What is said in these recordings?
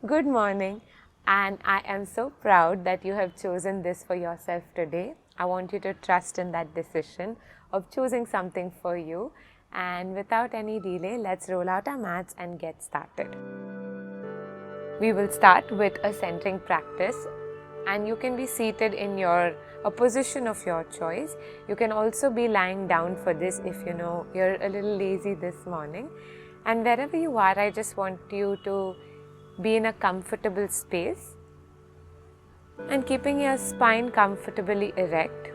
Good morning, and I am so proud that you have chosen this for yourself today. I want you to trust in that decision of choosing something for you. And without any delay, let's roll out our mats and get started. We will start with a centering practice, and you can be seated in a position of your choice. You can also be lying down for this if you know you're a little lazy this morning. And wherever you are, I just want you to be in a comfortable space and keeping your spine comfortably erect.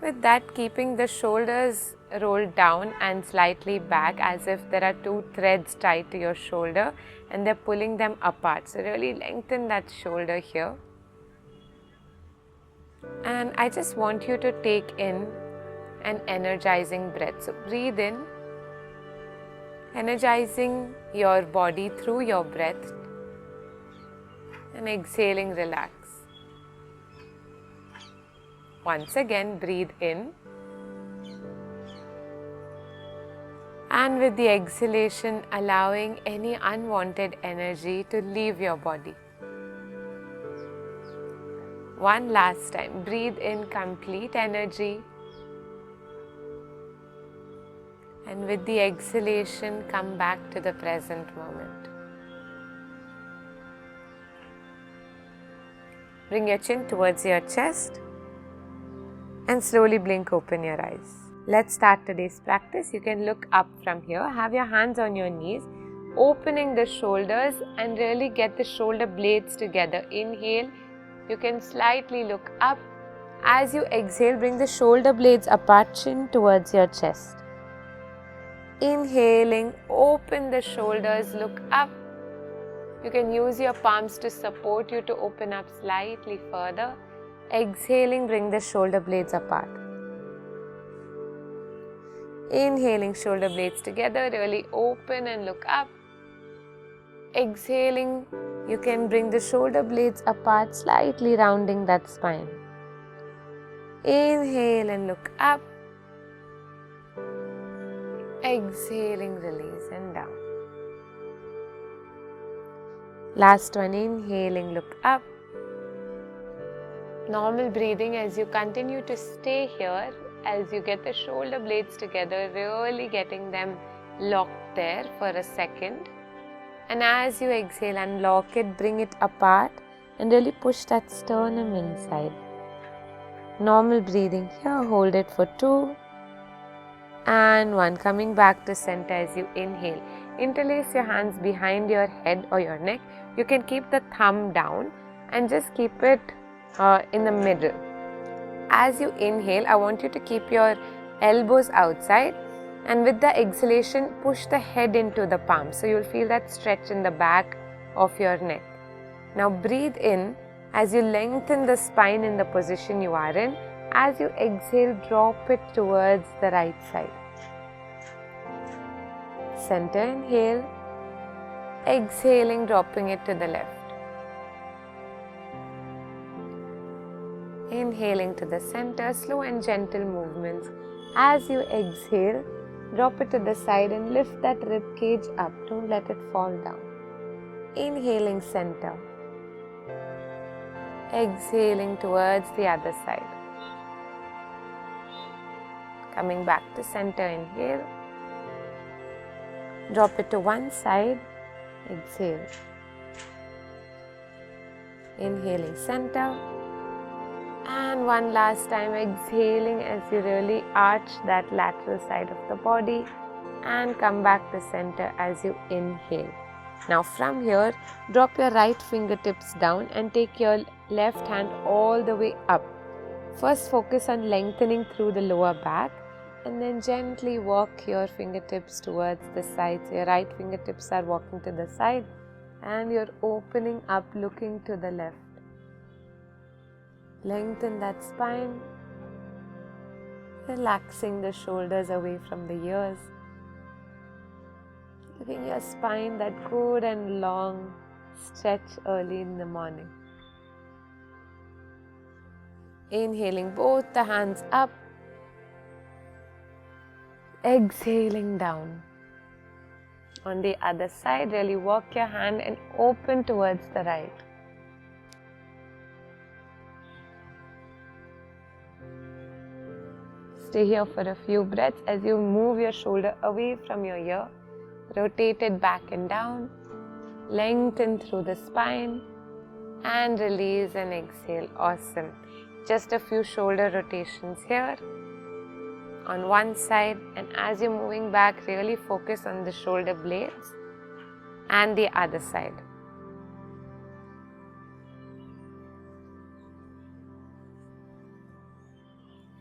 With that, keeping the shoulders rolled down and slightly back as if there are two threads tied to your shoulder and they're pulling them apart. So really lengthen that shoulder here. And I just want you to take in an energizing breath. So breathe in, energizing your body through your breath, and exhaling, relax. Once again, breathe in, and with the exhalation, allowing any unwanted energy to leave your body. One last time, breathe in complete energy, and with the exhalation, come back to the present moment. Bring your chin towards your chest and slowly blink open your eyes. Let's start today's practice. You can look up from here, have your hands on your knees, opening the shoulders and really get the shoulder blades together. Inhale, you can slightly look up. As you exhale, bring the shoulder blades apart, chin towards your chest. Inhaling, open the shoulders, look up. You can use your palms to support you to open up slightly further. Exhaling, bring the shoulder blades apart. Inhaling, shoulder blades together, really open and look up. Exhaling, you can bring the shoulder blades apart, slightly rounding that spine. Inhale and look up. Exhaling, release and down. Last one, inhaling, look up. Normal breathing as you continue to stay here, as you get the shoulder blades together, really getting them locked there for a second. And as you exhale, unlock it, bring it apart and really push that sternum inside. Normal breathing here, hold it for 2 and 1. Coming back to center as you inhale. Interlace your hands behind your head or your neck. You can keep the thumb down and just keep it in the middle. As you inhale, I want you to keep your elbows outside, and with the exhalation, push the head into the palm. So you'll feel that stretch in the back of your neck. Now breathe in as you lengthen the spine in the position you are in. As you exhale, drop it towards the right side. Center, inhale. Exhaling, dropping it to the left. Inhaling to the center, slow and gentle movements. As you exhale, drop it to the side and lift that rib cage up. Don't let it fall down. Inhaling, center. Exhaling towards the other side. Coming back to center, inhale. Drop it to one side. Exhale. Inhaling, center. And one last time, exhaling as you really arch that lateral side of the body and come back to center as you inhale. Now from here, drop your right fingertips down and take your left hand all the way up. First focus on lengthening through the lower back and then gently walk your fingertips towards the side. So your right fingertips are walking to the side and you're opening up, looking to the left. Lengthen that spine, relaxing the shoulders away from the ears, giving your spine that good and long stretch early in the morning. Inhaling both the hands up, exhaling down. On the other side, really work your hand and open towards the right. Stay here for a few breaths as you move your shoulder away from your ear. Rotate it back and down. Lengthen through the spine. And release and exhale. Awesome. Just a few shoulder rotations here. On one side, and as you're moving back, really focus on the shoulder blades and the other side.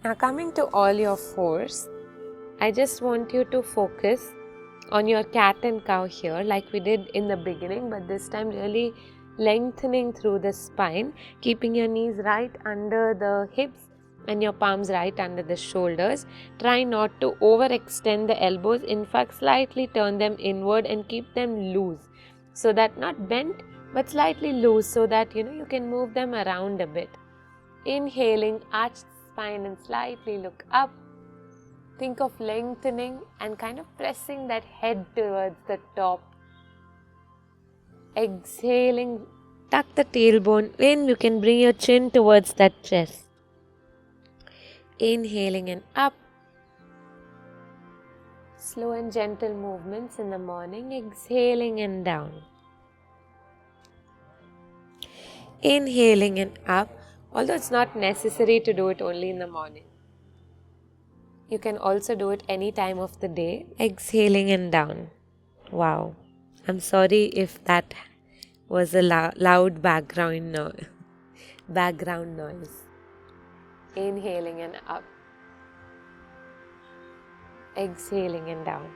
Now coming to all your fours, I just want you to focus on your cat and cow here like we did in the beginning, but this time really lengthening through the spine, keeping your knees right under the hips and your palms right under the shoulders. Try not to overextend the elbows. In fact, slightly turn them inward and keep them loose. So that not bent, but slightly loose so that you can move them around a bit. Inhaling, arch the spine and slightly look up. Think of lengthening and kind of pressing that head towards the top. Exhaling, tuck the tailbone in. You can bring your chin towards that chest. Inhaling and up. Slow and gentle movements in the morning. Exhaling and down. Inhaling and up. Although it's not necessary to do it only in the morning. You can also do it any time of the day. Exhaling and down. Wow. I'm sorry if that was a loud background noise. Inhaling and up. Exhaling and down.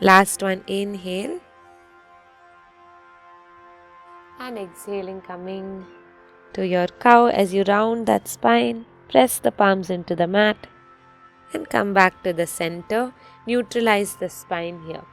Last one, inhale. And exhaling, coming to your cow as you round that spine. Press the palms into the mat. And come back to the center. Neutralize the spine here.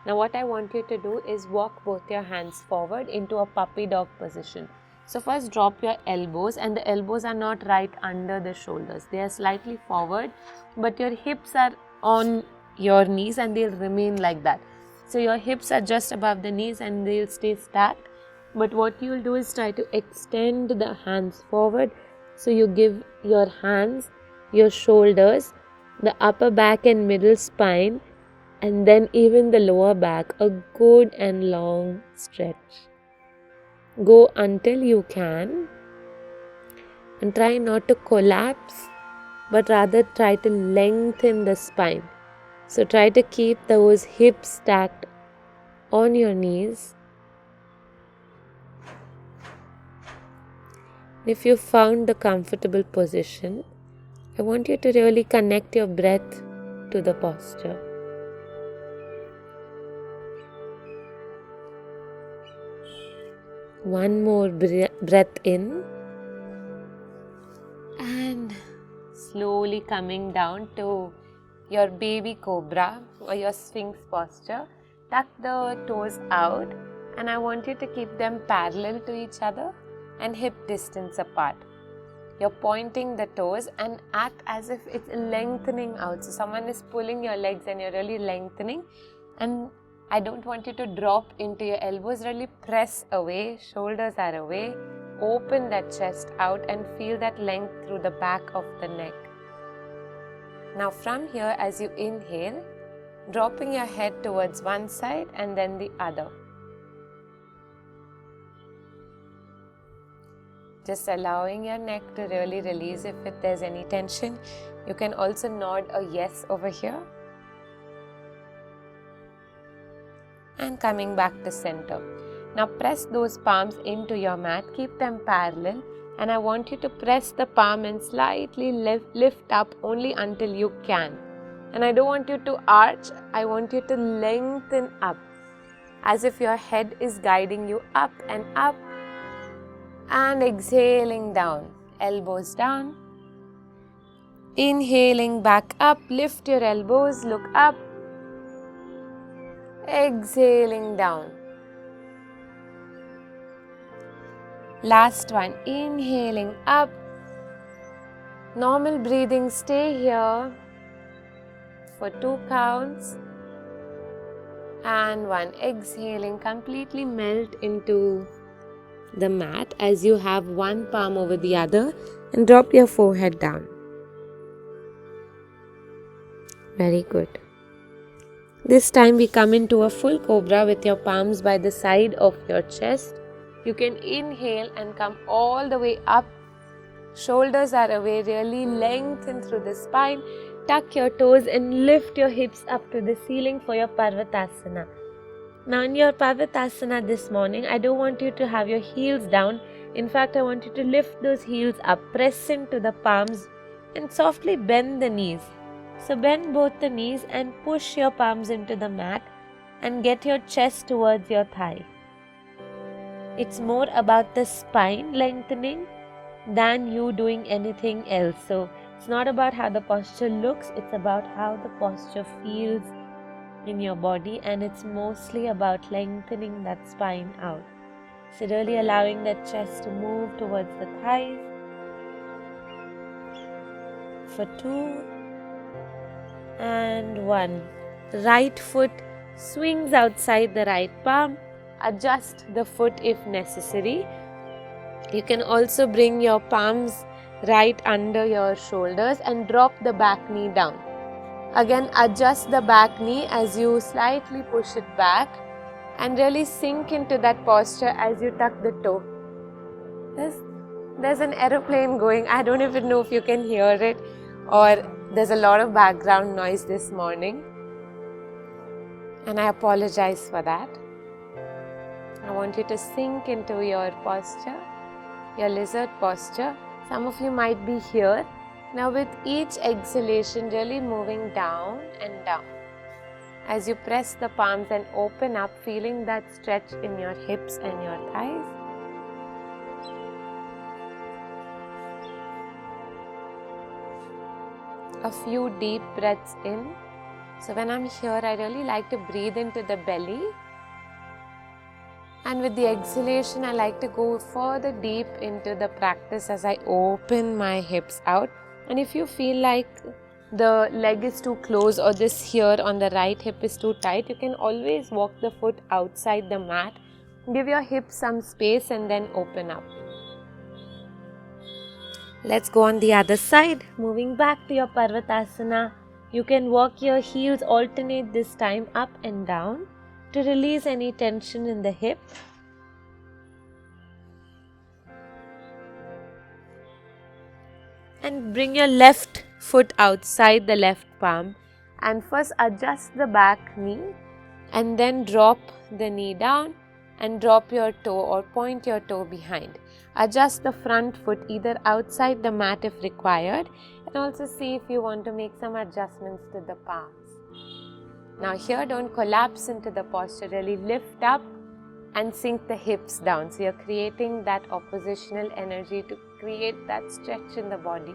Now what I want you to do is walk both your hands forward into a puppy dog position. So first drop your elbows, and the elbows are not right under the shoulders. They are slightly forward, but your hips are on your knees and they'll remain like that. So your hips are just above the knees and they'll stay stacked. But what you'll do is try to extend the hands forward. So you give your hands, your shoulders, the upper back and middle spine, and then even the lower back, a good and long stretch. Go until you can, and try not to collapse, but rather try to lengthen the spine. So try to keep those hips stacked on your knees. If you found the comfortable position, I want you to really connect your breath to the posture. One more breath in, and slowly coming down to your baby cobra or your sphinx posture. Tuck the toes out, and I want you to keep them parallel to each other and hip distance apart. You're pointing the toes and act as if it's lengthening out. So someone is pulling your legs and you're really lengthening, and I don't want you to drop into your elbows. Really press away, shoulders are away. Open that chest out and feel that length through the back of the neck. Now from here, as you inhale, dropping your head towards one side and then the other. Just allowing your neck to really release if there's any tension. You can also nod a yes over here. And coming back to center. Now press those palms into your mat. Keep them parallel. And I want you to press the palm and slightly lift up only until you can. And I don't want you to arch. I want you to lengthen up. As if your head is guiding you up and up. And exhaling down. Elbows down. Inhaling back up. Lift your elbows. Look up. Exhaling down. Last one. Inhaling up. Normal breathing. Stay here. for 2 counts. And 1. Exhaling, completely melt into the mat as you have one palm over the other and drop your forehead down. Very good. This time we come into a full cobra with your palms by the side of your chest. You can inhale and come all the way up. Shoulders are away, really lengthen through the spine. Tuck your toes and lift your hips up to the ceiling for your Parvatasana. Now in your Parvatasana this morning, I don't want you to have your heels down. In fact, I want you to lift those heels up, press into the palms and softly bend the knees. So bend both the knees and push your palms into the mat and get your chest towards your thigh. It's more about the spine lengthening than you doing anything else. So it's not about how the posture looks, it's about how the posture feels in your body, and it's mostly about lengthening that spine out. So really allowing that chest to move towards the thighs. For 2 and 1. Right foot swings outside the right palm. Adjust the foot if necessary. You can also bring your palms right under your shoulders and drop the back knee down. Again, adjust the back knee as you slightly push it back and really sink into that posture as you tuck the toe. There's an aeroplane going. I don't even know if you can hear it, or there's a lot of background noise this morning, and I apologize for that. I want you to sink into your posture, your lizard posture. Some of you might be here. Now with each exhalation, really moving down and down. As you press the palms and open up, feeling that stretch in your hips and your thighs. A few deep breaths in. So when I'm here, I really like to breathe into the belly. And with the exhalation, I like to go further deep into the practice as I open my hips out. And if you feel like the leg is too close or this here on the right hip is too tight, you can always walk the foot outside the mat. Give your hips some space and then open up. Let's go on the other side. Moving back to your Parvatasana. You can walk your heels, alternate this time up and down to release any tension in the hip. And bring your left foot outside the left palm and first adjust the back knee and then drop the knee down and drop your toe or point your toe behind. Adjust the front foot either outside the mat if required, and also see if you want to make some adjustments to the palms. Now here, don't collapse into the posture, really lift up and sink the hips down. So you're creating that oppositional energy to create that stretch in the body.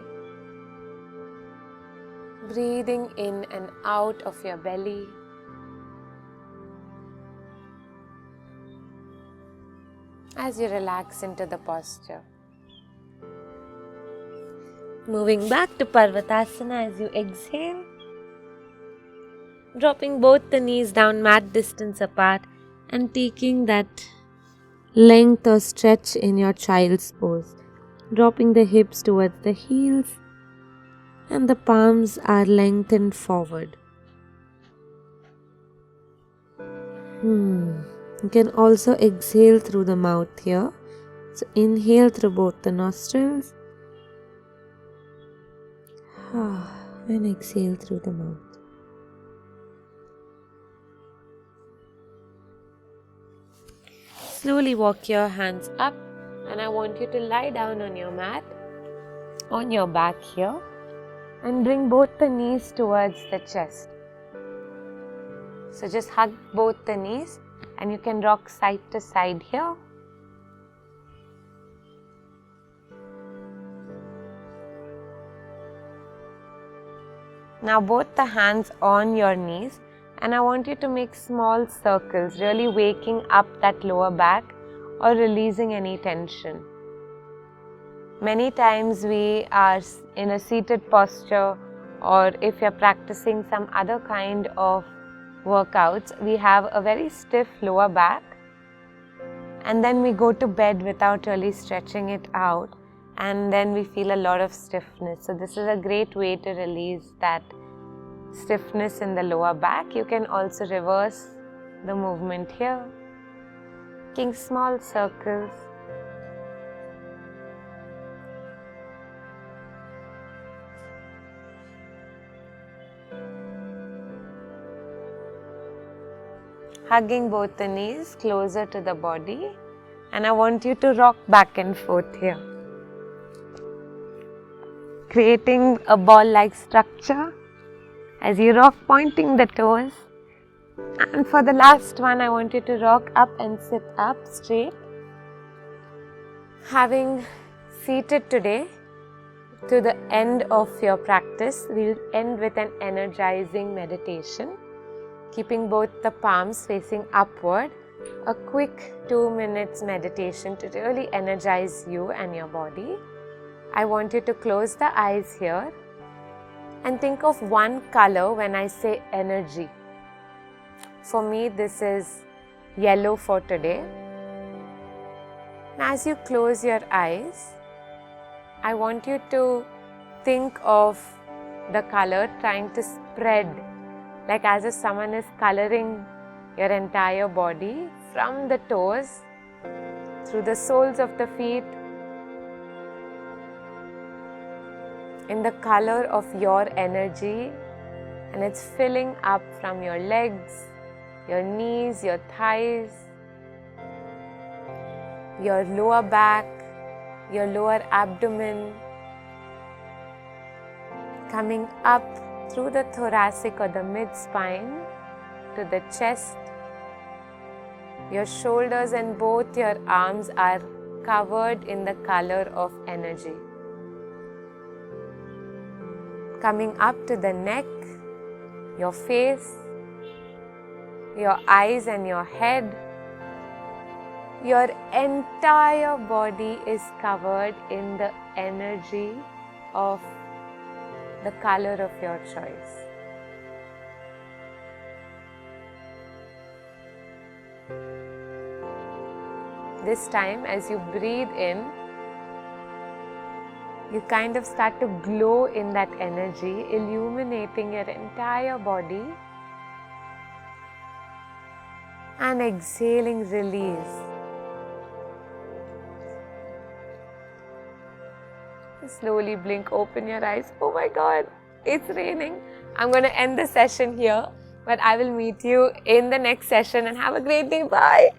Breathing in and out of your belly. As you relax into the posture. Moving back to Parvatasana as you exhale. Dropping both the knees down mat distance apart and taking that length or stretch in your child's pose. Dropping the hips towards the heels and the palms are lengthened forward. You can also exhale through the mouth here. So inhale through both the nostrils and exhale through the mouth. Slowly walk your hands up, and I want you to lie down on your mat, on your back here, and bring both the knees towards the chest. So just hug both the knees, and you can rock side to side here. Now both the hands on your knees, and I want you to make small circles, really waking up that lower back or releasing any tension. Many times we are in a seated posture or if you're practicing some other kind of workouts, we have a very stiff lower back, and then we go to bed without really stretching it out, and then we feel a lot of stiffness. So this is a great way to release that stiffness in the lower back. You can also reverse the movement here, making small circles. Hugging both the knees closer to the body, and I want you to rock back and forth here, creating a ball-like structure as you rock, pointing the toes. And for the last one, I want you to rock up and sit up straight. Having seated today to the end of your practice, we'll end with an energizing meditation, keeping both the palms facing upward. A quick 2 minutes meditation to really energize you and your body. I want you to close the eyes here and think of one color when I say energy. For me, this is yellow for today. And as you close your eyes, I want you to think of the color trying to spread, like as if someone is coloring your entire body from the toes, through the soles of the feet, in the color of your energy, and it's filling up from your legs, your knees, your thighs, your lower back, your lower abdomen, coming up through the thoracic or the mid-spine to the chest. Your shoulders and both your arms are covered in the color of energy. Coming up to the neck, your face, your eyes and your head. Your entire body is covered in the energy of the color of your choice. This time, as you breathe in, you kind of start to glow in that energy, illuminating your entire body. And exhaling, release. Slowly blink, open your eyes. Oh my God, it's raining. I'm going to end the session here, but I will meet you in the next session, and have a great day. Bye.